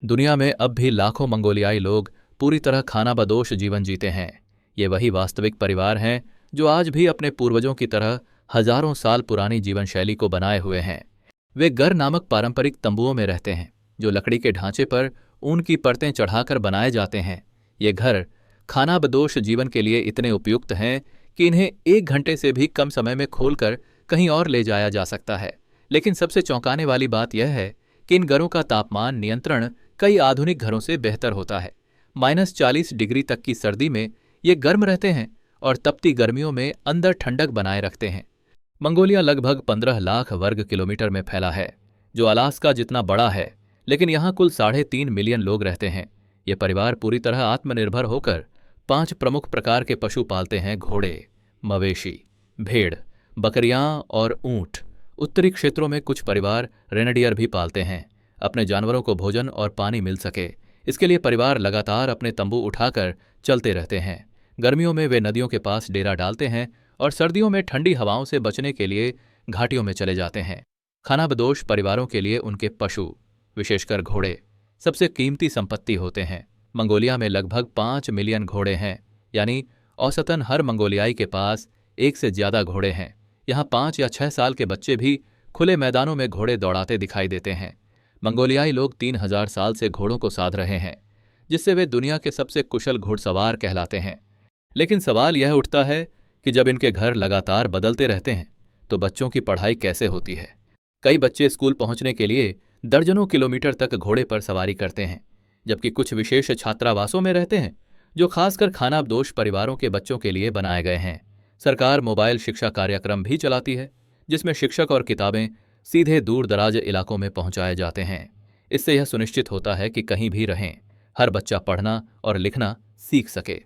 दुनिया में अब भी लाखों मंगोलियाई लोग पूरी तरह खानाबदोश जीवन जीते हैं। ये वही वास्तविक परिवार हैं जो आज भी अपने पूर्वजों की तरह हजारों साल पुरानी जीवन शैली को बनाए हुए हैं। वे गर नामक पारंपरिक तंबुओं में रहते हैं जो लकड़ी के ढांचे पर ऊन की परतें चढ़ाकर बनाए जाते हैं। ये घर खानाबदोश जीवन के लिए इतने उपयुक्त हैं कि इन्हें 1 घंटे से भी कम समय में खोलकर कहीं और ले जाया जा सकता है। लेकिन सबसे चौंकाने वाली बात यह है कि इन घरों का तापमान नियंत्रण कई आधुनिक घरों से बेहतर होता है। -40 डिग्री तक की सर्दी में ये गर्म रहते हैं और तपती गर्मियों में अंदर ठंडक बनाए रखते हैं। मंगोलिया लगभग 15 लाख वर्ग किलोमीटर में फैला है, जो अलास्का जितना बड़ा है, लेकिन यहाँ कुल 3.5 मिलियन लोग रहते हैं। ये परिवार पूरी तरह आत्मनिर्भर होकर 5 प्रमुख प्रकार के पशु पालते हैं: घोड़े, मवेशी, भेड़, बकरियां और ऊंट। उत्तरी क्षेत्रों में कुछ परिवार रेनडियर भी पालते हैं। अपने जानवरों को भोजन और पानी मिल सके, इसके लिए परिवार लगातार अपने तंबू उठाकर चलते रहते हैं। गर्मियों में वे नदियों के पास डेरा डालते हैं और सर्दियों में ठंडी हवाओं से बचने के लिए घाटियों में चले जाते हैं। खानाबदोश परिवारों के लिए उनके पशु, विशेषकर घोड़े, सबसे कीमती संपत्ति होते हैं। मंगोलिया में लगभग 5 मिलियन घोड़े हैं, यानी औसतन हर मंगोलियाई के पास एक से ज्यादा घोड़े हैं। यहाँ 5 या 6 साल के बच्चे भी खुले मैदानों में घोड़े दौड़ाते दिखाई देते हैं। मंगोलियाई लोग 3000 साल से घोड़ों को साध रहे हैं, जिससे वे दुनिया के सबसे कुशल घुड़सवार कहलाते हैं। लेकिन सवाल यह उठता है कि जब इनके घर लगातार बदलते रहते हैं तो बच्चों की पढ़ाई कैसे होती है। कई बच्चे स्कूल पहुंचने के लिए दर्जनों किलोमीटर तक घोड़े पर सवारी करते हैं, जबकि कुछ विशेष छात्रावासों में रहते हैं जो खासकर खानाबदोश परिवारों के बच्चों के लिए बनाए गए हैं। सरकार मोबाइल शिक्षा कार्यक्रम भी चलाती है, जिसमें शिक्षक और किताबें सीधे दूर दराज इलाकों में पहुंचाए जाते हैं। इससे यह सुनिश्चित होता है कि कहीं भी रहें, हर बच्चा पढ़ना और लिखना सीख सके।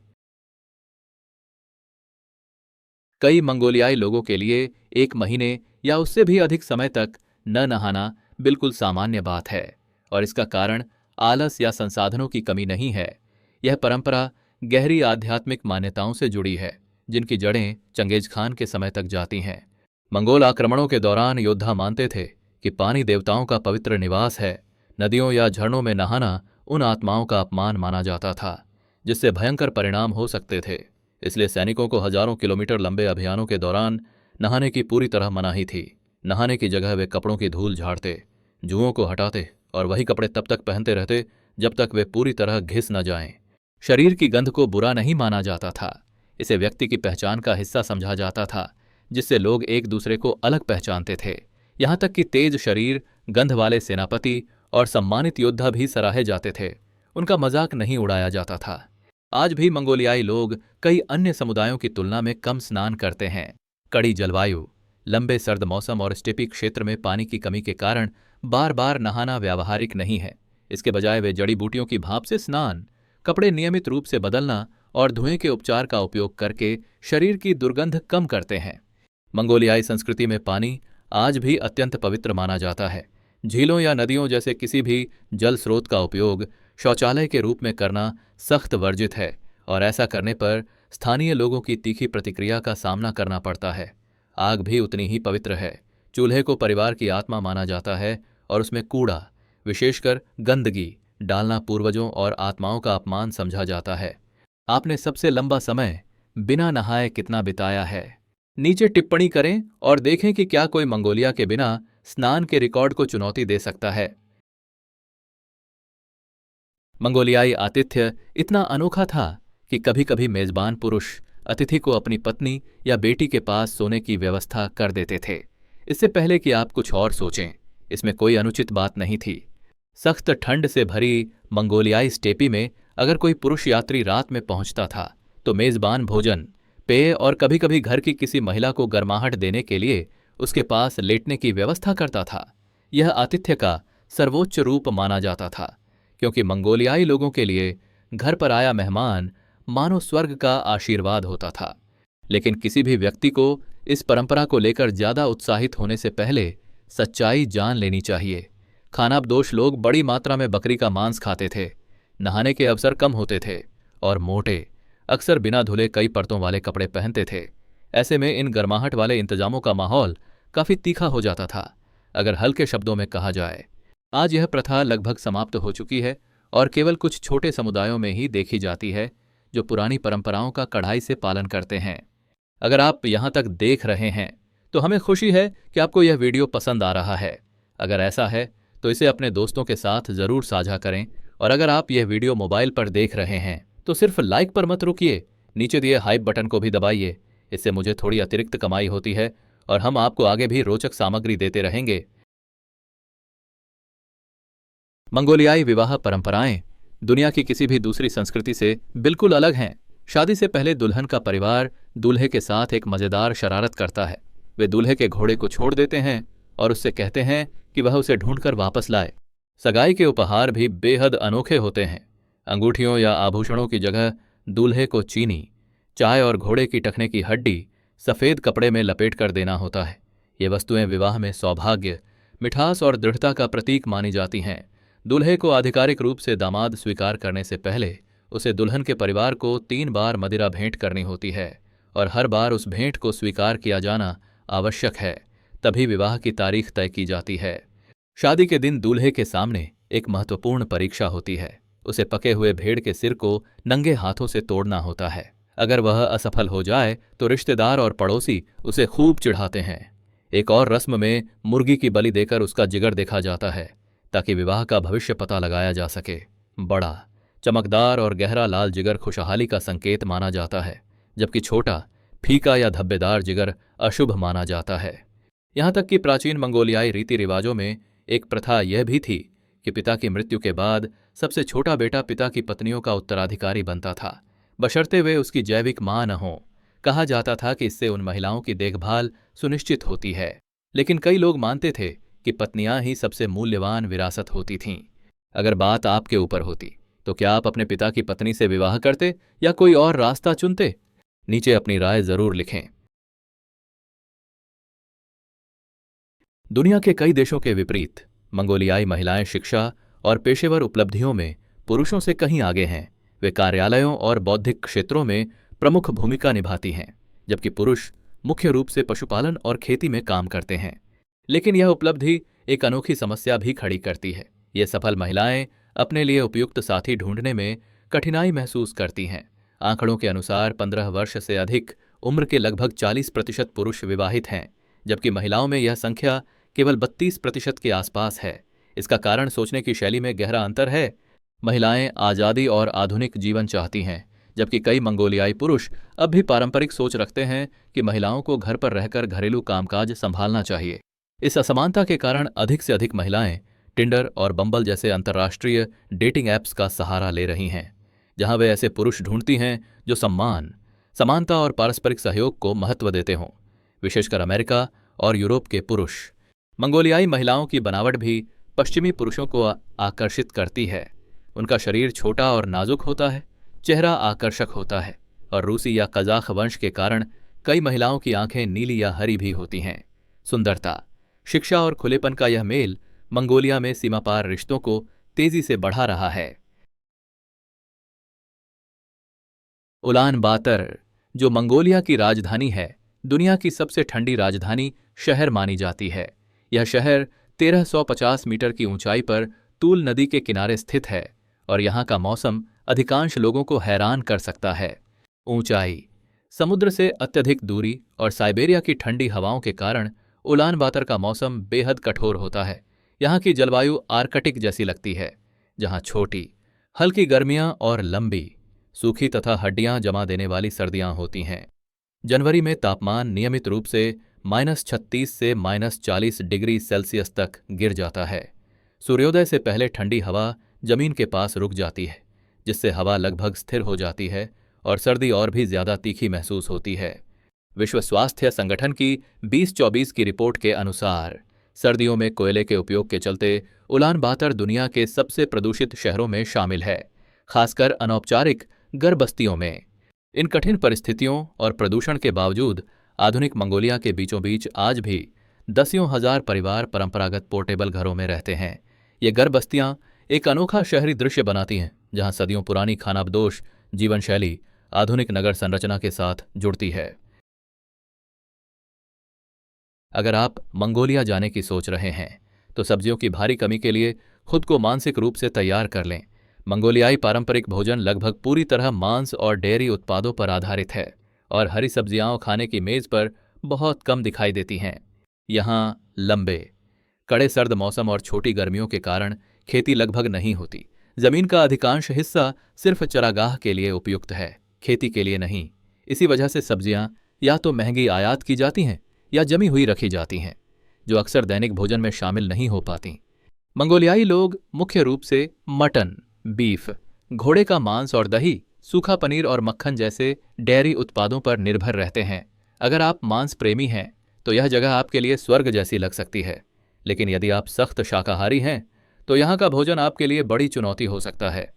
कई मंगोलियाई लोगों के लिए 1 महीने या उससे भी अधिक समय तक न नहाना बिल्कुल सामान्य बात है, और इसका कारण आलस या संसाधनों की कमी नहीं है। यह परंपरा गहरी आध्यात्मिक मान्यताओं से जुड़ी है, जिनकी जड़ें चंगेज खान के समय तक जाती हैं। मंगोल आक्रमणों के दौरान योद्धा मानते थे कि पानी देवताओं का पवित्र निवास है। नदियों या झरनों में नहाना उन आत्माओं का अपमान माना जाता था, जिससे भयंकर परिणाम हो सकते थे। इसलिए सैनिकों को हजारों किलोमीटर लंबे अभियानों के दौरान नहाने की पूरी तरह मनाही थी। नहाने की जगह वे कपड़ों की धूल झाड़ते, जुओं को हटाते और वही कपड़े तब तक पहनते रहते जब तक वे पूरी तरह घिस न जाएं। शरीर की गंध को बुरा नहीं माना जाता था, इसे व्यक्ति की पहचान का हिस्सा समझा जाता था, जिससे लोग एक दूसरे को अलग पहचानते थे। यहाँ तक कि तेज शरीर, गंध वाले सेनापति और सम्मानित योद्धा भी सराहे जाते थे। उनका मजाक नहीं उड़ाया जाता था। आज भी मंगोलियाई लोग कई अन्य समुदायों की तुलना में कम स्नान करते हैं। कड़ी जलवायु, लंबे सर्द मौसम और स्टेपी क्षेत्र में पानी की कमी के कारण बार बार नहाना व्यावहारिक नहीं है। इसके बजाय वे जड़ी बूटियों की भाप से स्नान, कपड़े नियमित रूप से बदलना और धुएं के उपचार का उपयोग करके शरीर की दुर्गंध कम करते हैं। मंगोलियाई संस्कृति में पानी आज भी अत्यंत पवित्र माना जाता है। झीलों या नदियों जैसे किसी भी जल स्रोत का उपयोग शौचालय के रूप में करना सख्त वर्जित है, और ऐसा करने पर स्थानीय लोगों की तीखी प्रतिक्रिया का सामना करना पड़ता है। आग भी उतनी ही पवित्र है। चूल्हे को परिवार की आत्मा माना जाता है और उसमें कूड़ा, विशेषकर गंदगी, डालना पूर्वजों और आत्माओं का अपमान समझा जाता है। आपने सबसे लंबा समय बिना नहाए कितना बिताया है? नीचे टिप्पणी करें और देखें कि क्या कोई मंगोलिया के बिना स्नान के रिकॉर्ड को चुनौती दे सकता है। मंगोलियाई आतिथ्य इतना अनोखा था कि कभी कभी मेजबान पुरुष अतिथि को अपनी पत्नी या बेटी के पास सोने की व्यवस्था कर देते थे। इससे पहले कि आप कुछ और सोचें, इसमें कोई अनुचित बात नहीं थी। सख्त ठंड से भरी मंगोलियाई स्टेपी में अगर कोई पुरुष यात्री रात में पहुंचता था तो मेजबान भोजन, पेय और कभी कभी घर की किसी महिला को गर्माहट देने के लिए उसके पास लेटने की व्यवस्था करता था। यह आतिथ्य का सर्वोच्च रूप माना जाता था, क्योंकि मंगोलियाई लोगों के लिए घर पर आया मेहमान मानो स्वर्ग का आशीर्वाद होता था। लेकिन किसी भी व्यक्ति को इस परंपरा को लेकर ज्यादा उत्साहित होने से पहले सच्चाई जान लेनी चाहिए। खानाबदोश लोग बड़ी मात्रा में बकरी का मांस खाते थे, नहाने के अवसर कम होते थे और मोटे, अक्सर बिना धुले कई परतों वाले कपड़े पहनते थे। ऐसे में इन गर्माहट वाले इंतजामों का माहौल काफी तीखा हो जाता था। अगर हल्के शब्दों में कहा जाए, आज यह प्रथा लगभग समाप्त हो चुकी है और केवल कुछ छोटे समुदायों में ही देखी जाती है जो पुरानी परंपराओं का कड़ाई से पालन करते हैं। अगर आप यहाँ तक देख रहे हैं तो हमें खुशी है कि आपको यह वीडियो पसंद आ रहा है। अगर ऐसा है तो इसे अपने दोस्तों के साथ ज़रूर साझा करें, और अगर आप यह वीडियो मोबाइल पर देख रहे हैं तो सिर्फ लाइक पर मत रुकिए, नीचे दिए हाइप बटन को भी दबाइए। इससे मुझे थोड़ी अतिरिक्त कमाई होती है और हम आपको आगे भी रोचक सामग्री देते रहेंगे। मंगोलियाई विवाह परंपराएं दुनिया की किसी भी दूसरी संस्कृति से बिल्कुल अलग हैं। शादी से पहले दुल्हन का परिवार दूल्हे के साथ एक मजेदार शरारत करता है। वे दूल्हे के घोड़े को छोड़ देते हैं और उससे कहते हैं कि वह उसे ढूंढकर वापस लाए। सगाई के उपहार भी बेहद अनोखे होते हैं। अंगूठियों या आभूषणों की जगह दूल्हे को चीनी, चाय और घोड़े की टखने की हड्डी सफ़ेद कपड़े में लपेट कर देना होता है। ये वस्तुएं विवाह में सौभाग्य, मिठास और दृढ़ता का प्रतीक मानी जाती हैं। दूल्हे को आधिकारिक रूप से दामाद स्वीकार करने से पहले उसे दुल्हन के परिवार को 3 बार मदिरा भेंट करनी होती है, और हर बार उस भेंट को स्वीकार किया जाना आवश्यक है, तभी विवाह की तारीख तय की जाती है। शादी के दिन दूल्हे के सामने एक महत्वपूर्ण परीक्षा होती है। उसे पके हुए भेड़ के सिर को नंगे हाथों से तोड़ना होता है। अगर वह असफल हो जाए तो रिश्तेदार और पड़ोसी उसे खूब चिढ़ाते हैं। एक और रस्म में मुर्गी की बलि देकर उसका जिगर देखा जाता है ताकि विवाह का भविष्य पता लगाया जा सके। बड़ा, चमकदार और गहरा लाल जिगर खुशहाली का संकेत माना जाता है, जबकि छोटा, फीका या धब्बेदार जिगर अशुभ माना जाता है। यहाँ तक कि प्राचीन मंगोलियाई रीति रिवाजों में एक प्रथा यह भी थी कि पिता की मृत्यु के बाद सबसे छोटा बेटा पिता की पत्नियों का उत्तराधिकारी बनता था, बशर्ते वे उसकी जैविक मां न हों। कहा जाता था कि इससे उन महिलाओं की देखभाल सुनिश्चित होती है। लेकिन कई लोग मानते थे कि पत्नियां ही सबसे मूल्यवान विरासत होती थीं। अगर बात आपके ऊपर होती तो क्या आप अपने पिता की पत्नी से विवाह करते या कोई और रास्ता चुनते? नीचे अपनी राय जरूर लिखें। दुनिया के कई देशों के विपरीत मंगोलियाई महिलाएं शिक्षा और पेशेवर उपलब्धियों में पुरुषों से कहीं आगे हैं। वे कार्यालयों और बौद्धिक क्षेत्रों में प्रमुख भूमिका निभाती हैं, जबकि पुरुष मुख्य रूप से पशुपालन और खेती में काम करते हैं। लेकिन यह उपलब्धि एक अनोखी समस्या भी खड़ी करती है। ये सफल महिलाएं अपने लिए उपयुक्त साथी ढूंढने में कठिनाई महसूस करती हैं। आंकड़ों के अनुसार 15 वर्ष से अधिक उम्र के लगभग 40% पुरुष विवाहित हैं, जबकि महिलाओं में यह संख्या केवल 32% के आसपास है। इसका कारण सोचने की शैली में गहरा अंतर है। महिलाएं आज़ादी और आधुनिक जीवन चाहती हैं, जबकि कई मंगोलियाई पुरुष अब भी पारंपरिक सोच रखते हैं कि महिलाओं को घर पर रहकर घरेलू कामकाज संभालना चाहिए। इस असमानता के कारण अधिक से अधिक महिलाएं टिंडर और बम्बल जैसे अंतर्राष्ट्रीय डेटिंग ऐप्स का सहारा ले रही हैं, जहां वे ऐसे पुरुष ढूंढती हैं जो सम्मान, समानता और पारस्परिक सहयोग को महत्व देते हों। विशेषकर अमेरिका और यूरोप के पुरुष। मंगोलियाई महिलाओं की बनावट भी पश्चिमी पुरुषों को आकर्षित करती है। उनका शरीर छोटा और नाजुक होता है, चेहरा आकर्षक होता है, और रूसी या कजाख वंश के कारण कई महिलाओं की आंखें नीली या हरी भी होती हैं। सुंदरता, शिक्षा और खुलेपन का यह मेल मंगोलिया में सीमापार रिश्तों को तेजी से बढ़ा रहा है। उलान बातर, जो मंगोलिया की राजधानी है, दुनिया की सबसे ठंडी राजधानी शहर मानी जाती है। यह शहर 1350 मीटर की ऊंचाई पर तूल नदी के किनारे स्थित है, और यहाँ का मौसम अधिकांश लोगों को हैरान कर सकता है। ऊंचाई, समुद्र से अत्यधिक दूरी और साइबेरिया की ठंडी हवाओं के कारण उलान बातर का मौसम बेहद कठोर होता है। यहाँ की जलवायु आर्कटिक जैसी लगती है, जहाँ छोटी, हल्की गर्मियाँ और लंबी, सूखी तथा हड्डियाँ जमा देने वाली सर्दियाँ होती हैं। जनवरी में तापमान नियमित रूप से -36 से -40 डिग्री सेल्सियस तक गिर जाता है। सूर्योदय से पहले ठंडी हवा जमीन के पास रुक जाती है, जिससे हवा लगभग स्थिर हो जाती है और सर्दी और भी ज्यादा तीखी महसूस होती है। विश्व स्वास्थ्य संगठन की 2024 की रिपोर्ट के अनुसार सर्दियों में कोयले के उपयोग के चलते उलान बातर दुनिया के सबसे प्रदूषित शहरों में शामिल है, खासकर अनौपचारिक गर्भबस्तियों में। इन कठिन परिस्थितियों और प्रदूषण के बावजूद आधुनिक मंगोलिया के बीचों बीच आज भी दसियों हजार परिवार परंपरागत पोर्टेबल घरों में रहते हैं। ये गर्भबस्तियां एक अनोखा शहरी दृश्य बनाती हैं, जहां सदियों पुरानी खानाबदोश जीवन शैली आधुनिक नगर संरचना के साथ जुड़ती है। अगर आप मंगोलिया जाने की सोच रहे हैं तो सब्जियों की भारी कमी के लिए खुद को मानसिक रूप से तैयार कर लें। मंगोलियाई पारंपरिक भोजन लगभग पूरी तरह मांस और डेयरी उत्पादों पर आधारित है और हरी सब्जियां खाने की मेज पर बहुत कम दिखाई देती हैं। यहाँ लंबे कड़े सर्द मौसम और छोटी गर्मियों के कारण खेती लगभग नहीं होती। जमीन का अधिकांश हिस्सा सिर्फ चरागाह के लिए उपयुक्त है, खेती के लिए नहीं। इसी वजह से सब्जियां या तो महंगी आयात की जाती हैं या जमी हुई रखी जाती हैं, जो अक्सर दैनिक भोजन में शामिल नहीं हो पाती। मंगोलियाई लोग मुख्य रूप से मटन, बीफ, घोड़े का मांस और दही, सूखा पनीर और मक्खन जैसे डेयरी उत्पादों पर निर्भर रहते हैं। अगर आप मांस प्रेमी हैं तो यह जगह आपके लिए स्वर्ग जैसी लग सकती है, लेकिन यदि आप सख्त शाकाहारी हैं तो यहाँ का भोजन आपके लिए बड़ी चुनौती हो सकता है।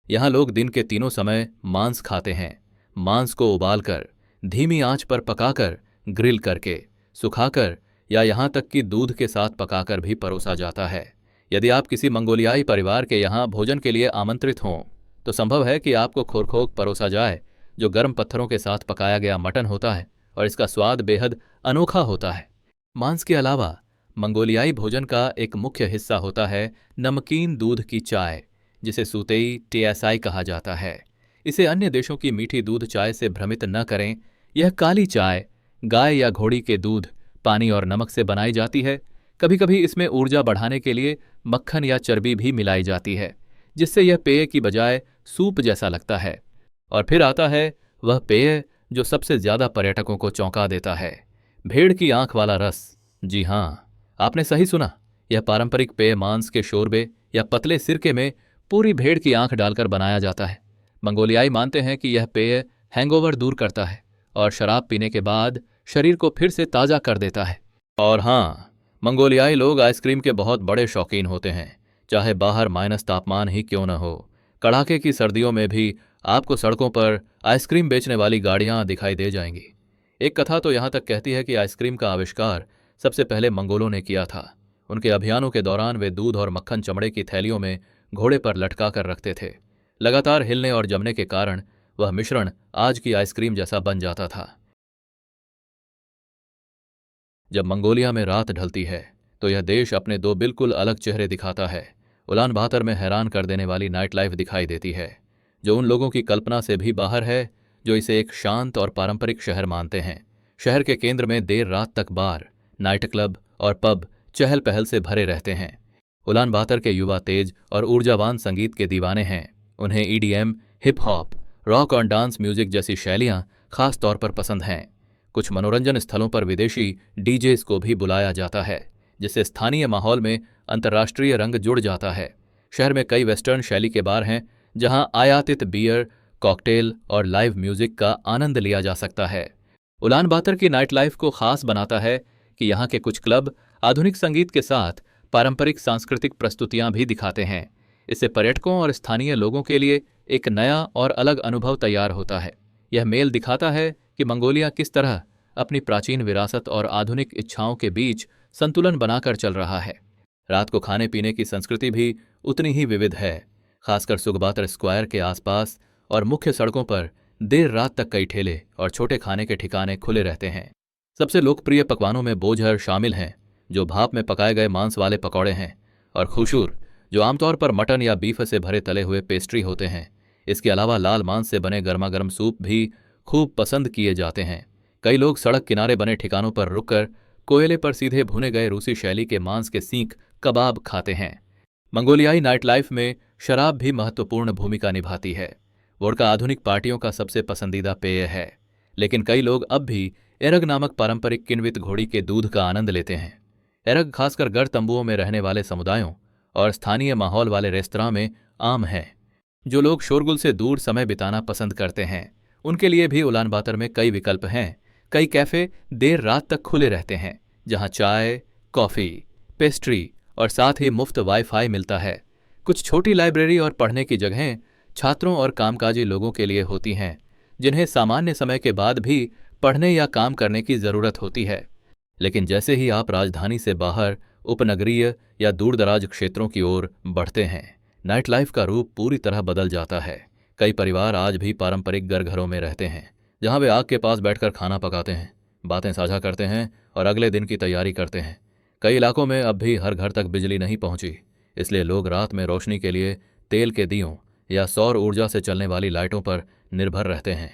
यहाँ लोग दिन के तीनों समय मांस खाते हैं। मांस को उबालकर, धीमी आंच पर पकाकर, ग्रिल करके, सुखाकर या यहाँ तक कि दूध के साथ पकाकर भी परोसा जाता है। यदि आप किसी मंगोलियाई परिवार के यहाँ भोजन के लिए आमंत्रित हों तो संभव है कि आपको खोरखोक परोसा जाए, जो गर्म पत्थरों के साथ पकाया गया मटन होता है और इसका स्वाद बेहद अनोखा होता है। मांस के अलावा मंगोलियाई भोजन का एक मुख्य हिस्सा होता है नमकीन दूध की चाय, जिसे सुतेई टीएसआई कहा जाता है। इसे अन्य देशों की मीठी दूध चाय से भ्रमित न करें। यह काली चाय गाय या घोड़ी के दूध, पानी और नमक से बनाई जाती है। कभी कभी इसमें ऊर्जा बढ़ाने के लिए मक्खन या चर्बी भी मिलाई जाती है, जिससे यह पेय की बजाय सूप जैसा लगता है। और फिर आता है वह पेय जो सबसे ज्यादा पर्यटकों को चौंका देता है, भेड़ की आंख वाला रस। जी हाँ, आपने सही सुना। यह पारंपरिक पेय मांस के शोरबे या पतले सिरके में पूरी भेड़ की आंख डालकर बनाया जाता है। मंगोलियाई मानते हैं कि यह पेय हैंगओवर दूर करता है और शराब पीने के बाद शरीर को फिर से ताज़ा कर देता है। और हाँ, मंगोलियाई लोग आइसक्रीम के बहुत बड़े शौकीन होते हैं, चाहे बाहर माइनस तापमान ही क्यों न हो। कड़ाके की सर्दियों में भी आपको सड़कों पर आइसक्रीम बेचने वाली गाड़ियां दिखाई दे जाएंगी। एक कथा तो यहाँ तक कहती है कि आइसक्रीम का आविष्कार सबसे पहले मंगोलों ने किया था। उनके अभियानों के दौरान वे दूध और मक्खन चमड़े की थैलियों में घोड़े पर लटका कर रखते थे। लगातार हिलने और जमने के कारण वह मिश्रण आज की आइसक्रीम जैसा बन जाता था। जब मंगोलिया में रात ढलती है तो यह देश अपने दो बिल्कुल अलग चेहरे दिखाता है। उलान बातर में हैरान कर देने वाली नाइट लाइफ दिखाई देती है, जो उन लोगों की कल्पना से भी बाहर है जो इसे एक शांत और पारंपरिक शहर मानते हैं। शहर के केंद्र में देर रात तक बार, नाइट क्लब और पब चहल पहल से भरे रहते हैं। उलान बातर के युवा तेज और ऊर्जावान संगीत के दीवाने हैं। उन्हें ईडीएम, हिप हॉप, रॉक और डांस म्यूजिक जैसी शैलियां खास तौर पर पसंद हैं। कुछ मनोरंजन स्थलों पर विदेशी डीजेस को भी बुलाया जाता है, जिससे स्थानीय माहौल में अंतर्राष्ट्रीय रंग जुड़ जाता है। शहर में कई वेस्टर्न शैली के बार हैं, जहां आयातित बियर, कॉकटेल और लाइव म्यूजिक का आनंद लिया जा सकता है। उलान बातर की नाइट लाइफ को खास बनाता है कि यहाँ के कुछ क्लब आधुनिक संगीत के साथ पारंपरिक सांस्कृतिक प्रस्तुतियां भी दिखाते हैं। इससे पर्यटकों और स्थानीय लोगों के लिए एक नया और अलग अनुभव तैयार होता है। यह मेल दिखाता है कि मंगोलिया किस तरह अपनी प्राचीन विरासत और आधुनिक इच्छाओं के बीच संतुलन बनाकर चल रहा है। रात को खाने पीने की संस्कृति भी उतनी ही विविध है। खासकर सुगबातर स्क्वायर के आसपास और मुख्य सड़कों पर देर रात तक कई ठेले और छोटे खाने के ठिकाने खुले रहते हैं। सबसे लोकप्रिय पकवानों में बोझर शामिल हैं, जो भाप में पकाए गए मांस वाले पकौड़े हैं, और खुशूर, जो आमतौर पर मटन या बीफ से भरे तले हुए पेस्ट्री होते हैं। इसके अलावा लाल मांस से बने गर्मागर्म सूप भी खूब पसंद किए जाते हैं। कई लोग सड़क किनारे बने ठिकानों पर रुककर कोयले पर सीधे भुने गए रूसी शैली के मांस के सीख कबाब खाते हैं। मंगोलियाई नाइट लाइफ में शराब भी महत्वपूर्ण भूमिका निभाती है। वोडका आधुनिक पार्टियों का सबसे पसंदीदा पेय है, लेकिन कई लोग अब भी एरग नामक पारंपरिक किण्वित घोड़ी के दूध का आनंद लेते हैं। एरग खासकर गर तंबुओं में रहने वाले समुदायों और स्थानीय माहौल वाले रेस्तरां में आम है। जो लोग शोरगुल से दूर समय बिताना पसंद करते हैं, उनके लिए भी उलान बातर में कई विकल्प हैं। कई कैफे देर रात तक खुले रहते हैं, जहां चाय, कॉफ़ी, पेस्ट्री और साथ ही मुफ्त वाईफाई मिलता है। कुछ छोटी लाइब्रेरी और पढ़ने की जगहें छात्रों और कामकाजी लोगों के लिए होती हैं, जिन्हें सामान्य समय के बाद भी पढ़ने या काम करने की ज़रूरत होती है। लेकिन जैसे ही आप राजधानी से बाहर उपनगरीय या दूरदराज क्षेत्रों की ओर बढ़ते हैं, नाइट लाइफ का रूप पूरी तरह बदल जाता है। कई परिवार आज भी पारंपरिक घरों में रहते हैं, जहां वे आग के पास बैठकर खाना पकाते हैं, बातें साझा करते हैं और अगले दिन की तैयारी करते हैं। कई इलाकों में अब भी हर घर तक बिजली नहीं पहुंची, इसलिए लोग रात में रोशनी के लिए तेल के दियों या सौर ऊर्जा से चलने वाली लाइटों पर निर्भर रहते हैं।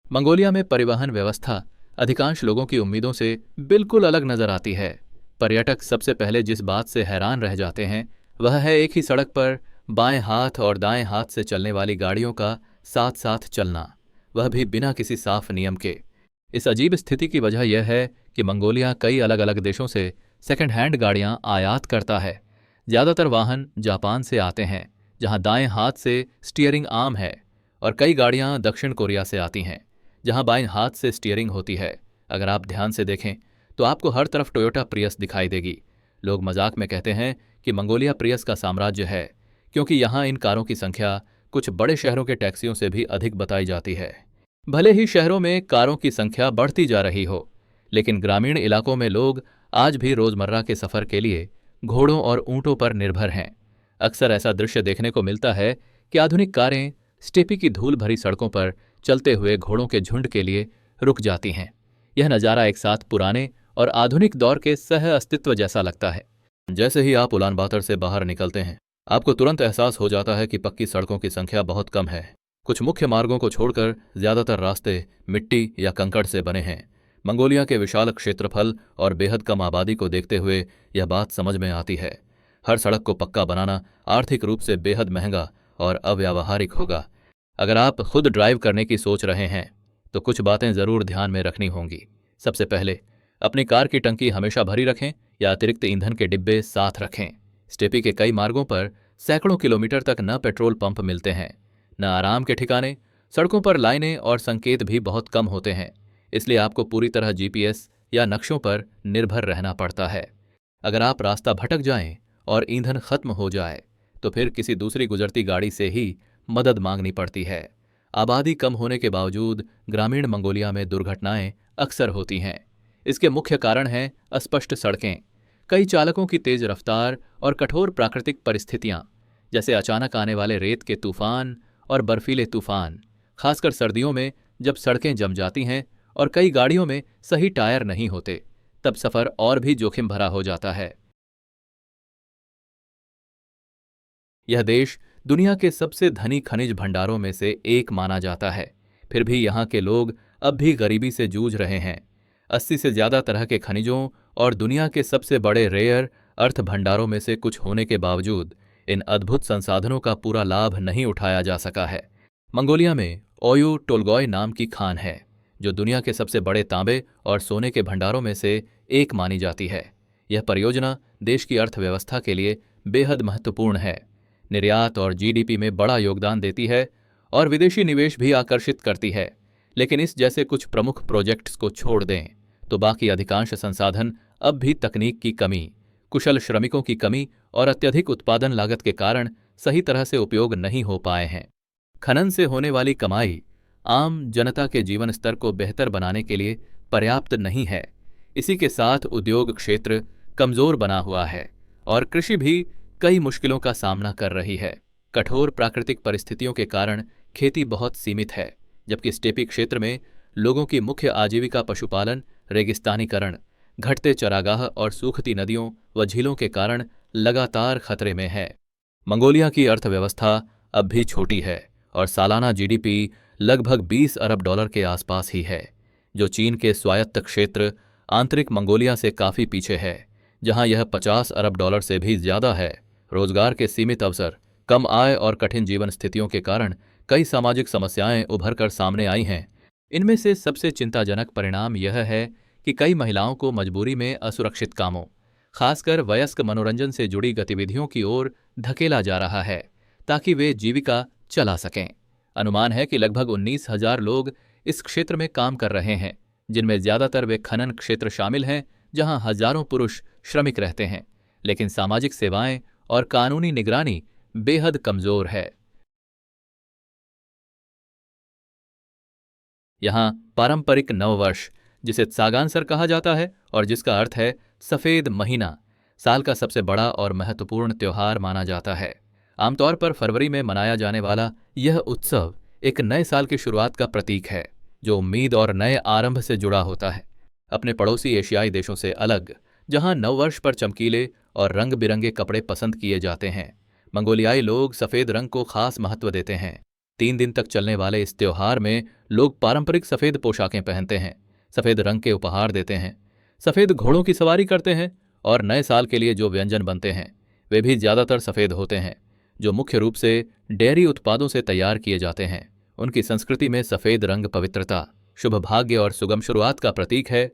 मंगोलिया में परिवहन व्यवस्था अधिकांश लोगों की उम्मीदों से बिल्कुल अलग नजर आती है। पर्यटक सबसे पहले जिस बात से हैरान रह जाते हैं वह है एक ही सड़क पर बाएं हाथ और दाएं हाथ से चलने वाली गाड़ियों का साथ साथ चलना, वह भी बिना किसी साफ नियम के। इस अजीब स्थिति की वजह यह है कि मंगोलिया कई अलग अलग देशों से सेकंड हैंड गाड़ियां आयात करता है। ज़्यादातर वाहन जापान से आते हैं, जहां दाएं हाथ से स्टीयरिंग आम है, और कई गाड़ियां दक्षिण कोरिया से आती हैं, जहां बाएं हाथ से स्टीयरिंग होती है। अगर आप ध्यान से देखें तो आपको हर तरफ टोयोटा प्रियस दिखाई देगी। लोग मजाक में कहते हैं कि मंगोलिया प्रियस का साम्राज्य है, क्योंकि यहाँ इन कारों की संख्या कुछ बड़े शहरों के टैक्सियों से भी अधिक बताई जाती है। भले ही शहरों में कारों की संख्या बढ़ती जा रही हो, लेकिन ग्रामीण इलाकों में लोग आज भी रोजमर्रा के सफर के लिए घोड़ों और ऊंटों पर निर्भर हैं। अक्सर ऐसा दृश्य देखने को मिलता है कि आधुनिक कारें स्टेपी की धूल भरी सड़कों पर चलते हुए घोड़ों के झुंड के लिए रुक जाती हैं। यह नज़ारा एक साथ पुराने और आधुनिक दौर के सह अस्तित्व जैसा लगता है। जैसे ही आप उलान बातर से बाहर निकलते हैं, आपको तुरंत एहसास हो जाता है कि पक्की सड़कों की संख्या बहुत कम है। कुछ मुख्य मार्गों को छोड़कर ज्यादातर रास्ते मिट्टी या कंकड़ से बने हैं। मंगोलिया के विशाल क्षेत्रफल और बेहद कम आबादी को देखते हुए यह बात समझ में आती है। हर सड़क को पक्का बनाना आर्थिक रूप से बेहद महंगा और अव्यावहारिक होगा। अगर आप खुद ड्राइव करने की सोच रहे हैं तो कुछ बातें जरूर ध्यान में रखनी होंगी। सबसे पहले, अपनी कार की टंकी हमेशा भरी रखें या अतिरिक्त ईंधन के डिब्बे साथ रखें। स्टेपी के कई मार्गों पर सैकड़ों किलोमीटर तक न पेट्रोल पंप मिलते हैं, न आराम के ठिकाने। सड़कों पर लाइनें और संकेत भी बहुत कम होते हैं, इसलिए आपको पूरी तरह जीपीएस या नक्शों पर निर्भर रहना पड़ता है। अगर आप रास्ता भटक जाएं और ईंधन खत्म हो जाए तो फिर किसी दूसरी गुजरती गाड़ी से ही मदद मांगनी पड़ती है। आबादी कम होने के बावजूद ग्रामीण मंगोलिया में दुर्घटनाएं अक्सर होती हैं। इसके मुख्य कारण हैं अस्पष्ट सड़कें, कई चालकों की तेज रफ्तार और कठोर प्राकृतिक परिस्थितियां, जैसे अचानक आने वाले रेत के तूफान और बर्फीले तूफान। खासकर सर्दियों में जब सड़कें जम जाती हैं और कई गाड़ियों में सही टायर नहीं होते, तब सफर और भी जोखिम भरा हो जाता है। यह देश दुनिया के सबसे धनी खनिज भंडारों में से एक माना जाता है, फिर भी यहाँ के लोग अब भी गरीबी से जूझ रहे हैं। 80 से ज्यादा तरह के खनिजों और दुनिया के सबसे बड़े रेयर अर्थ भंडारों में से कुछ होने के बावजूद इन अद्भुत संसाधनों का पूरा लाभ नहीं उठाया जा सका है। मंगोलिया में ओयू टोलगॉय नाम की खान है, जो दुनिया के सबसे बड़े तांबे और सोने के भंडारों में से एक मानी जाती है। यह परियोजना देश की अर्थव्यवस्था के लिए बेहद महत्वपूर्ण है, निर्यात और जीडीपी में बड़ा योगदान देती है और विदेशी निवेश भी आकर्षित करती है। लेकिन इस जैसे कुछ प्रमुख प्रोजेक्ट्स को छोड़ दें तो बाकी अधिकांश संसाधन अब भी तकनीक की कमी, कुशल श्रमिकों की कमी और अत्यधिक उत्पादन लागत के कारण सही तरह से उपयोग नहीं हो पाए हैं। खनन से होने वाली कमाई आम जनता के जीवन स्तर को बेहतर बनाने के लिए पर्याप्त नहीं है। इसी के साथ उद्योग क्षेत्र कमजोर बना हुआ है और कृषि भी कई मुश्किलों का सामना कर रही है। कठोर प्राकृतिक परिस्थितियों के कारण खेती बहुत सीमित है, जबकि स्टेपी क्षेत्र में लोगों की मुख्य आजीविका पशुपालन, रेगिस्तानीकरण, घटते चरागाह और सूखती नदियों व झीलों के कारण लगातार खतरे में है। मंगोलिया की अर्थव्यवस्था अब भी छोटी है और सालाना जीडीपी लगभग 20 अरब डॉलर के आसपास ही है, जो चीन के स्वायत्त क्षेत्र आंतरिक मंगोलिया से काफ़ी पीछे है, जहां यह 50 अरब डॉलर से भी ज्यादा है। रोजगार के सीमित अवसर, कम आय और कठिन जीवन स्थितियों के कारण कई सामाजिक समस्याएं उभर कर सामने आई हैं। इनमें से सबसे चिंताजनक परिणाम यह है कि कई महिलाओं को मजबूरी में असुरक्षित कामों, खासकर वयस्क मनोरंजन से जुड़ी गतिविधियों की ओर धकेला जा रहा है ताकि वे जीविका चला सकें। अनुमान है कि लगभग 19,000 लोग इस क्षेत्र में काम कर रहे हैं, जिनमें ज्यादातर वे खनन क्षेत्र शामिल हैं, जहां हजारों पुरुष श्रमिक रहते हैं, लेकिन सामाजिक सेवाएं और कानूनी निगरानी बेहद कमजोर है। यहाँ पारंपरिक नववर्ष, जिसे त्सागानसर कहा जाता है और जिसका अर्थ है सफेद महीना, साल का सबसे बड़ा और महत्वपूर्ण त्योहार माना जाता है। आमतौर पर फरवरी में मनाया जाने वाला यह उत्सव एक नए साल की शुरुआत का प्रतीक है, जो उम्मीद और नए आरंभ से जुड़ा होता है। अपने पड़ोसी एशियाई देशों से अलग, जहां नववर्ष पर चमकीले और रंग बिरंगे कपड़े पसंद किए जाते हैं। मंगोलियाई लोग सफ़ेद रंग को खास महत्व देते हैं। 3 दिन तक चलने वाले इस त्योहार में लोग पारंपरिक सफ़ेद पोशाकें पहनते हैं, सफ़ेद रंग के उपहार देते हैं, सफ़ेद घोड़ों की सवारी करते हैं और नए साल के लिए जो व्यंजन बनते हैं वे भी ज़्यादातर सफ़ेद होते हैं, जो मुख्य रूप से डेयरी उत्पादों से तैयार किए जाते हैं। उनकी संस्कृति में सफ़ेद रंग पवित्रता, शुभ भाग्य और सुगम शुरुआत का प्रतीक है।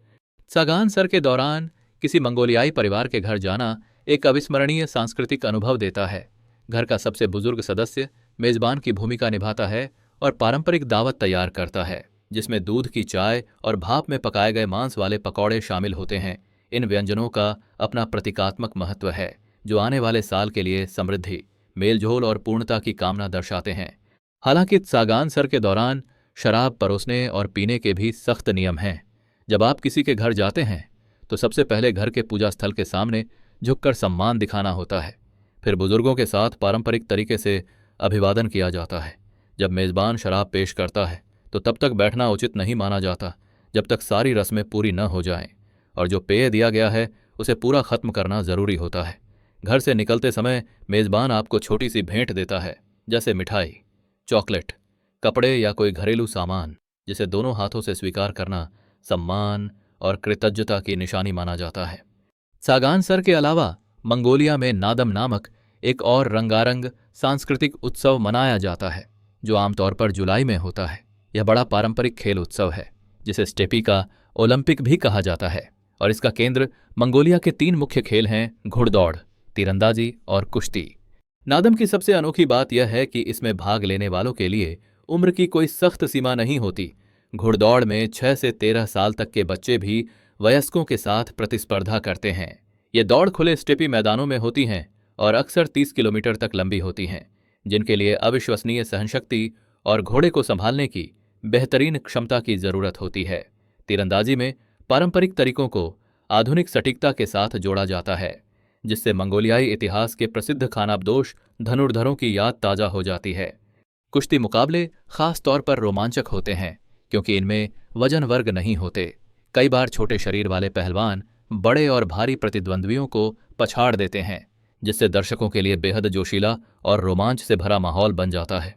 सागान सर के दौरान किसी मंगोलियाई परिवार के घर जाना एक अविस्मरणीय सांस्कृतिक अनुभव देता है। घर का सबसे बुजुर्ग सदस्य मेज़बान की भूमिका निभाता है और पारंपरिक दावत तैयार करता है, जिसमें दूध की चाय और भाप में पकाए गए मांस वाले पकौड़े शामिल होते हैं। इन व्यंजनों का अपना प्रतीकात्मक महत्व है, जो आने वाले साल के लिए समृद्धि, मेलझोल और पूर्णता की कामना दर्शाते हैं। हालांकि सागान सर के दौरान शराब परोसने और पीने के भी सख्त नियम हैं। जब आप किसी के घर जाते हैं तो सबसे पहले घर के पूजा स्थल के सामने झुककर सम्मान दिखाना होता है। फिर बुजुर्गों के साथ पारंपरिक तरीके से अभिवादन किया जाता है। जब मेज़बान शराब पेश करता है तो तब तक बैठना उचित नहीं माना जाता जब तक सारी रस्में पूरी न हो जाएं, और जो पेय दिया गया है उसे पूरा खत्म करना जरूरी होता है। घर से निकलते समय मेज़बान आपको छोटी सी भेंट देता है, जैसे मिठाई, चॉकलेट, कपड़े या कोई घरेलू सामान, जिसे दोनों हाथों से स्वीकार करना सम्मान और कृतज्ञता की निशानी माना जाता है। सागान सर के अलावा मंगोलिया में नादम नामक एक और रंगारंग सांस्कृतिक उत्सव मनाया जाता है, जो आमतौर पर जुलाई में होता है। यह बड़ा पारंपरिक खेल उत्सव है, जिसे स्टेपी का ओलंपिक भी कहा जाता है, और इसका केंद्र मंगोलिया के 3 मुख्य खेल हैं: घुड़दौड़, तीरंदाजी और कुश्ती। नादम की सबसे अनोखी बात यह है कि इसमें भाग लेने वालों के लिए उम्र की कोई सख्त सीमा नहीं होती। घुड़दौड़ में 6 से 13 साल तक के बच्चे भी वयस्कों के साथ प्रतिस्पर्धा करते हैं। ये दौड़ खुले स्टेपी मैदानों में होती हैं और अक्सर 30 किलोमीटर तक लंबी होती हैं, जिनके लिए अविश्वसनीय सहनशक्ति और घोड़े को संभालने की बेहतरीन क्षमता की जरूरत होती है। तीरंदाजी में पारंपरिक तरीकों को आधुनिक सटीकता के साथ जोड़ा जाता है, जिससे मंगोलियाई इतिहास के प्रसिद्ध खानाबदोश धनुर्धरों की याद ताज़ा हो जाती है। कुश्ती मुकाबले खास तौर पर रोमांचक होते हैं, क्योंकि इनमें वजन वर्ग नहीं होते। कई बार छोटे शरीर वाले पहलवान बड़े और भारी प्रतिद्वंद्वियों को पछाड़ देते हैं, जिससे दर्शकों के लिए बेहद जोशीला और रोमांच से भरा माहौल बन जाता है।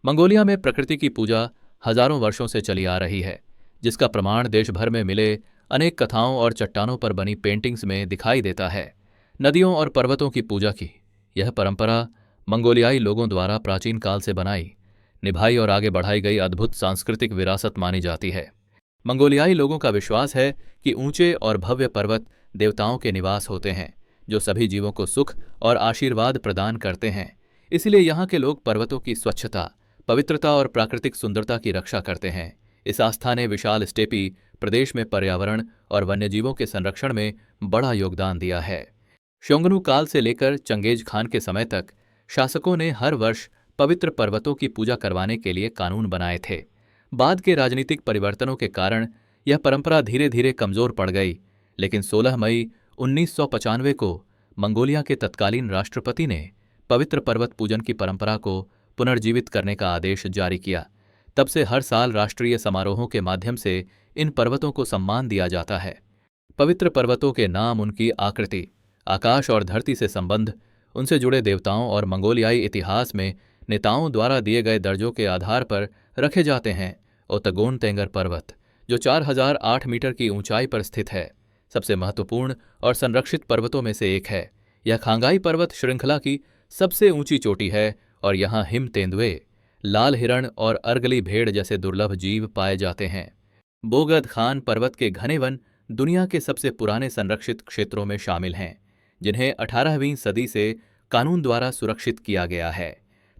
मंगोलिया में प्रकृति की पूजा हजारों वर्षों से चली आ रही है, जिसका प्रमाण देश भर में मिले अनेक कथाओं और चट्टानों पर बनी पेंटिंग्स में दिखाई देता है। नदियों और पर्वतों की पूजा की यह परंपरा मंगोलियाई लोगों द्वारा प्राचीन काल से बनाई, निभाई और आगे बढ़ाई गई अद्भुत सांस्कृतिक विरासत मानी जाती है। मंगोलियाई लोगों का विश्वास है कि ऊंचे और भव्य पर्वत देवताओं के निवास होते हैं, जो सभी जीवों को सुख और आशीर्वाद प्रदान करते हैं। इसलिए यहाँ के लोग पर्वतों की स्वच्छता, पवित्रता और प्राकृतिक सुंदरता की रक्षा करते हैं। इस आस्था ने विशाल स्टेपी प्रदेश में पर्यावरण और वन्यजीवों के संरक्षण में बड़ा योगदान दिया है। शोंगनू काल से लेकर चंगेज खान के समय तक शासकों ने हर वर्ष पवित्र पर्वतों की पूजा करवाने के लिए कानून बनाए थे। बाद के राजनीतिक परिवर्तनों के कारण यह परंपरा धीरे धीरे कमजोर पड़ गई, लेकिन 16 मई 1995 को मंगोलिया के तत्कालीन राष्ट्रपति ने पवित्र पर्वत पूजन की परंपरा को पुनर्जीवित करने का आदेश जारी किया। तब से हर साल राष्ट्रीय समारोहों के माध्यम से इन पर्वतों को सम्मान दिया जाता है। पवित्र पर्वतों के नाम, उनकी आकृति, आकाश और धरती से संबंध, उनसे जुड़े देवताओं और मंगोलियाई इतिहास में नेताओं द्वारा दिए गए दर्जों के आधार पर रखे जाते हैं। ओतगोन तेंगर पर्वत, जो 4008 मीटर की ऊंचाई पर स्थित है, सबसे महत्वपूर्ण और संरक्षित पर्वतों में से एक है। यह खांगाई पर्वत श्रृंखला की सबसे ऊंची चोटी है और यहाँ हिम तेंदुए, लाल हिरण और अर्गली भेड़ जैसे दुर्लभ जीव पाए जाते हैं। बोगद खान पर्वत के घने वन दुनिया के सबसे पुराने संरक्षित क्षेत्रों में शामिल हैं, जिन्हें 18वीं सदी से कानून द्वारा सुरक्षित किया गया है।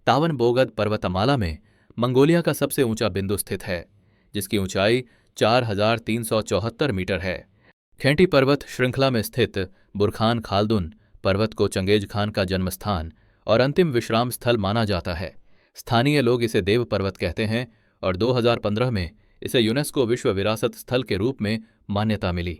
तावन बोगद पर्वतमाला में मंगोलिया का सबसे ऊंचा बिंदु स्थित है, जिसकी ऊंचाई 4374 मीटर है। खेंटी पर्वत श्रृंखला में स्थित बुरखान खालदुन पर्वत को चंगेज खान का जन्मस्थान और अंतिम विश्राम स्थल माना जाता है। स्थानीय लोग इसे देव पर्वत कहते हैं और 2015 में इसे यूनेस्को विश्व विरासत स्थल के रूप में मान्यता मिली।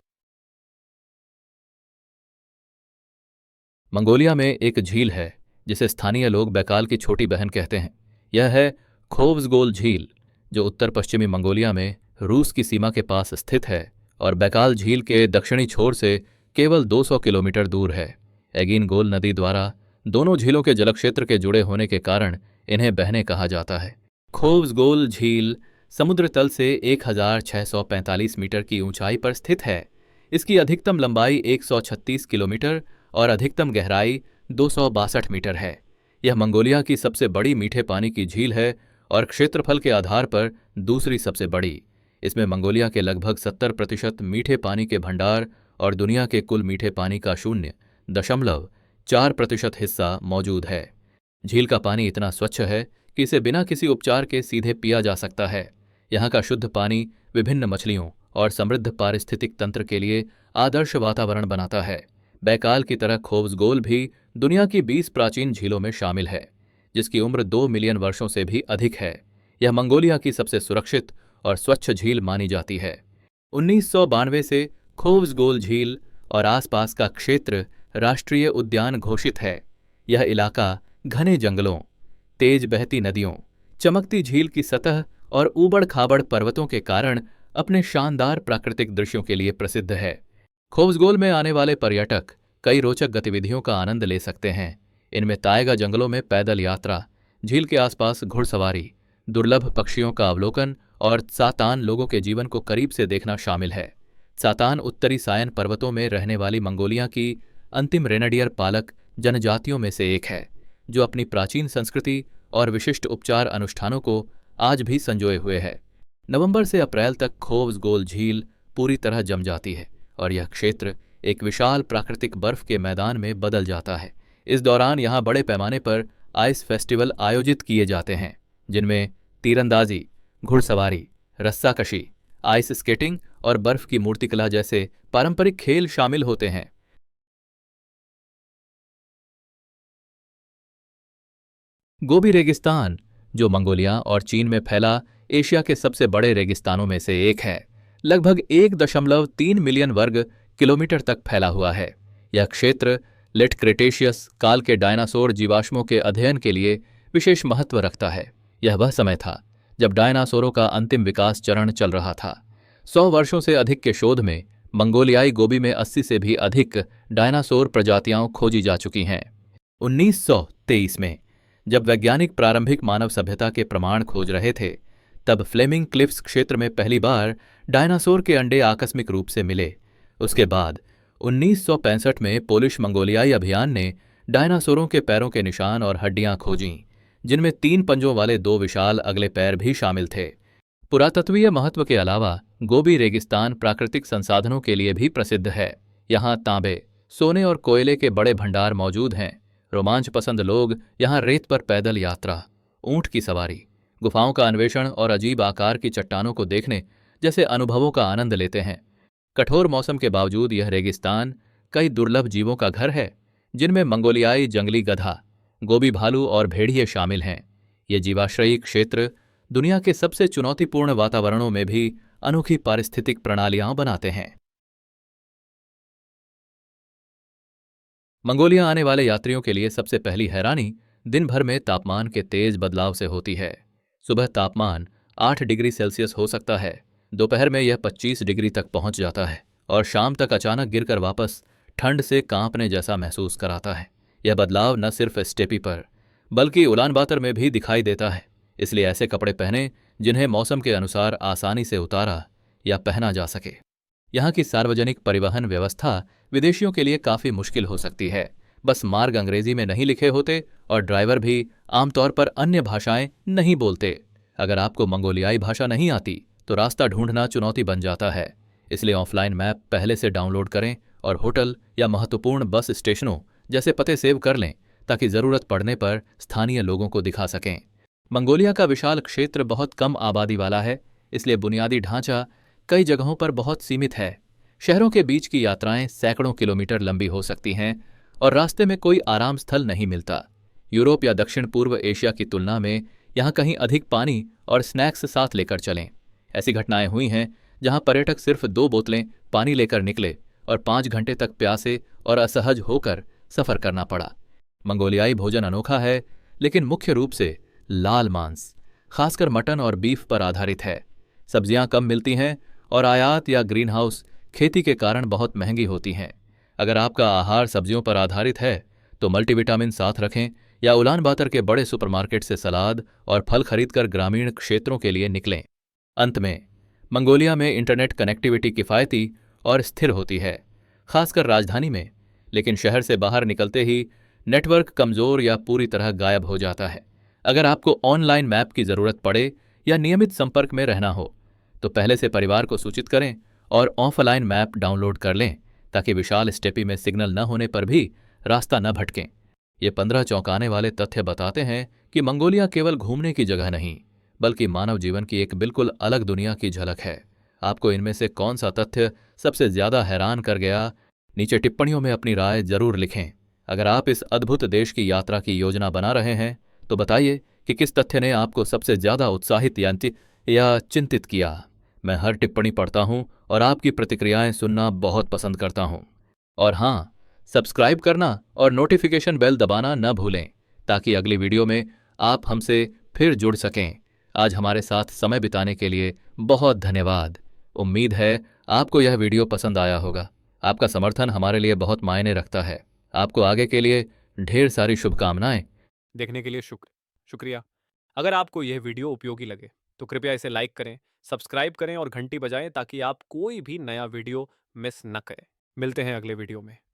मंगोलिया में एक झील है जिसे स्थानीय लोग बैकाल की छोटी बहन कहते हैं। यह है खोव्सगोल झील, जो उत्तर पश्चिमी मंगोलिया में रूस की सीमा के पास स्थित है और बैकाल झील के दक्षिणी छोर से केवल 200 किलोमीटर दूर है। एगिनगोल नदी द्वारा दोनों झीलों के जलक्षेत्र के जुड़े होने के कारण इन्हें बहने कहा जाता है। खोव्सगोल झील समुद्र तल से 1645 मीटर की ऊंचाई पर स्थित है। इसकी अधिकतम लंबाई 136 किलोमीटर और अधिकतम गहराई 262 मीटर है। यह मंगोलिया की सबसे बड़ी मीठे पानी की झील है और क्षेत्रफल के आधार पर दूसरी सबसे बड़ी। इसमें मंगोलिया के लगभग 70% मीठे पानी के भंडार और दुनिया के कुल मीठे पानी का 0.4% हिस्सा मौजूद है। झील का पानी इतना स्वच्छ है कि इसे बिना किसी उपचार के सीधे पिया जा सकता है। यहाँ का शुद्ध पानी विभिन्न मछलियों और समृद्ध पारिस्थितिक तंत्र के लिए आदर्श वातावरण बनाता है। बैकाल की तरह खोव्सगोल भी दुनिया की 20 प्राचीन झीलों में शामिल है, जिसकी उम्र 2 मिलियन वर्षों से भी अधिक है। यह मंगोलिया की सबसे सुरक्षित और स्वच्छ झील मानी जाती है। 1992 से खोव्सगोल झील और आसपास का क्षेत्र राष्ट्रीय उद्यान घोषित है। यह इलाका घने जंगलों, तेज बहती नदियों, चमकती झील की सतह और ऊबड़ खाबड़ पर्वतों के कारण अपने शानदार प्राकृतिक दृश्यों के लिए प्रसिद्ध है। खोव्सगोल में आने वाले पर्यटक कई रोचक गतिविधियों का आनंद ले सकते हैं। इनमें ताइगा जंगलों में पैदल यात्रा, झील के आसपास घुड़सवारी, दुर्लभ पक्षियों का अवलोकन और सातान लोगों के जीवन को करीब से देखना शामिल है। सातान उत्तरी सायन पर्वतों में रहने वाली मंगोलिया की अंतिम रेनडियर पालक जनजातियों में से एक है, जो अपनी प्राचीन संस्कृति और विशिष्ट उपचार अनुष्ठानों को आज भी संजोए हुए है। नवंबर से अप्रैल तक खोव्सगोल झील पूरी तरह जम जाती है और यह क्षेत्र एक विशाल प्राकृतिक बर्फ के मैदान में बदल जाता है। इस दौरान यहाँ बड़े पैमाने पर आइस फेस्टिवल आयोजित किए जाते हैं, जिनमें तीरंदाजी, घुड़सवारी, रस्साकशी, आइस स्केटिंग और बर्फ की मूर्तिकला जैसे पारंपरिक खेल शामिल होते हैं। गोबी रेगिस्तान, जो मंगोलिया और चीन में फैला एशिया के सबसे बड़े रेगिस्तानों में से एक है, लगभग 1.3 मिलियन वर्ग किलोमीटर तक फैला हुआ है। यह क्षेत्र लेट क्रेटेशियस काल के डायनासोर जीवाश्मों के अध्ययन के लिए विशेष महत्व रखता है। यह वह समय था जब डायनासोरों का अंतिम विकास चरण चल रहा था। 100 वर्षों से अधिक के शोध में मंगोलियाई गोबी में 80 से भी अधिक डायनासोर प्रजातियां खोजी जा चुकी हैं। 1923 में जब वैज्ञानिक प्रारंभिक मानव सभ्यता के प्रमाण खोज रहे थे, तब फ्लेमिंग क्लिफ्स क्षेत्र में पहली बार डायनासोर के अंडे आकस्मिक रूप से मिले। उसके बाद 1965 में पोलिश मंगोलियाई अभियान ने डायनासोरों के पैरों के निशान और हड्डियां खोजीं, जिनमें 3 पंजों वाले 2 विशाल अगले पैर भी शामिल थे। पुरातत्वीय महत्व के अलावा गोबी रेगिस्तान प्राकृतिक संसाधनों के लिए भी प्रसिद्ध है। यहाँ तांबे, सोने और कोयले के बड़े भंडार मौजूद हैं। रोमांच पसंद लोग यहाँ रेत पर पैदल यात्रा, ऊंट की सवारी, गुफाओं का अन्वेषण और अजीब आकार की चट्टानों को देखने जैसे अनुभवों का आनंद लेते हैं। कठोर मौसम के बावजूद यह रेगिस्तान कई दुर्लभ जीवों का घर है, जिनमें मंगोलियाई जंगली गधा, गोबी भालू और भेड़िए शामिल हैं। ये जीवाश्रयी क्षेत्र दुनिया के सबसे चुनौतीपूर्ण वातावरणों में भी अनोखी पारिस्थितिक प्रणालियां बनाते हैं। मंगोलिया आने वाले यात्रियों के लिए सबसे पहली हैरानी दिन भर में तापमान के तेज बदलाव से होती है। सुबह तापमान 8 डिग्री सेल्सियस हो सकता है, दोपहर में यह 25 डिग्री तक पहुंच जाता है और शाम तक अचानक गिरकर वापस ठंड से कांपने जैसा महसूस कराता है। यह बदलाव न सिर्फ स्टेपी पर बल्कि उलान बातर में भी दिखाई देता है। इसलिए ऐसे कपड़े पहने जिन्हें मौसम के अनुसार आसानी से उतारा या पहना जा सके। यहाँ की सार्वजनिक परिवहन व्यवस्था विदेशियों के लिए काफ़ी मुश्किल हो सकती है। बस मार्ग अंग्रेजी में नहीं लिखे होते और ड्राइवर भी आमतौर पर अन्य भाषाएं नहीं बोलते। अगर आपको मंगोलियाई भाषा नहीं आती तो रास्ता ढूंढना चुनौती बन जाता है। इसलिए ऑफलाइन मैप पहले से डाउनलोड करें और होटल या महत्वपूर्ण बस स्टेशनों जैसे पते सेव कर लें, ताकि ज़रूरत पड़ने पर स्थानीय लोगों को दिखा सकें। मंगोलिया का विशाल क्षेत्र बहुत कम आबादी वाला है, इसलिए बुनियादी ढांचा कई जगहों पर बहुत सीमित है। शहरों के बीच की यात्राएं सैकड़ों किलोमीटर लंबी हो सकती हैं और रास्ते में कोई आराम स्थल नहीं मिलता। यूरोप या दक्षिण पूर्व एशिया की तुलना में यहाँ कहीं अधिक पानी और स्नैक्स साथ लेकर चलें। ऐसी घटनाएं हुई हैं जहाँ पर्यटक सिर्फ 2 बोतलें पानी लेकर निकले और 5 घंटे तक प्यासे और असहज होकर सफ़र करना पड़ा। मंगोलियाई भोजन अनोखा है, लेकिन मुख्य रूप से लाल मांस, खासकर मटन और बीफ पर आधारित है। सब्जियां कम मिलती हैं और आयात या ग्रीन हाउस खेती के कारण बहुत महंगी होती हैं। अगर आपका आहार सब्जियों पर आधारित है तो मल्टीविटामिन साथ रखें या उलान बातर के बड़े सुपरमार्केट से सलाद और फल खरीदकर ग्रामीण क्षेत्रों के लिए निकलें। अंत में, मंगोलिया में इंटरनेट कनेक्टिविटी किफ़ायती और स्थिर होती है, खासकर राजधानी में, लेकिन शहर से बाहर निकलते ही नेटवर्क कमज़ोर या पूरी तरह गायब हो जाता है। अगर आपको ऑनलाइन मैप की ज़रूरत पड़े या नियमित संपर्क में रहना हो तो पहले से परिवार को सूचित करें और ऑफलाइन मैप डाउनलोड कर लें ताकि विशाल स्टेपी में सिग्नल न होने पर भी रास्ता न भटकें। ये 15 चौंकाने वाले तथ्य बताते हैं कि मंगोलिया केवल घूमने की जगह नहीं बल्कि मानव जीवन की एक बिल्कुल अलग दुनिया की झलक है। आपको इनमें से कौन सा तथ्य सबसे ज्यादा हैरान कर गया? नीचे टिप्पणियों में अपनी राय जरूर लिखें। अगर आप इस अद्भुत देश की यात्रा की योजना बना रहे हैं तो बताइए कि किस तथ्य ने आपको सबसे ज्यादा उत्साहित या चिंतित किया। मैं हर टिप्पणी पढ़ता हूं और आपकी प्रतिक्रियाएं सुनना बहुत पसंद करता हूं। और हाँ, सब्सक्राइब करना और नोटिफिकेशन बेल दबाना न भूलें ताकि अगली वीडियो में आप हमसे फिर जुड़ सकें। आज हमारे साथ समय बिताने के लिए बहुत धन्यवाद। उम्मीद है आपको यह वीडियो पसंद आया होगा। आपका समर्थन हमारे लिए बहुत मायने रखता है। आपको आगे के लिए ढेर सारी शुभकामनाएं। देखने के लिए शुक्रिया। अगर आपको यह वीडियो उपयोगी लगे तो कृपया इसे लाइक करें, सब्सक्राइब करें और घंटी बजाएं ताकि आप कोई भी नया वीडियो मिस न करें। मिलते हैं अगले वीडियो में।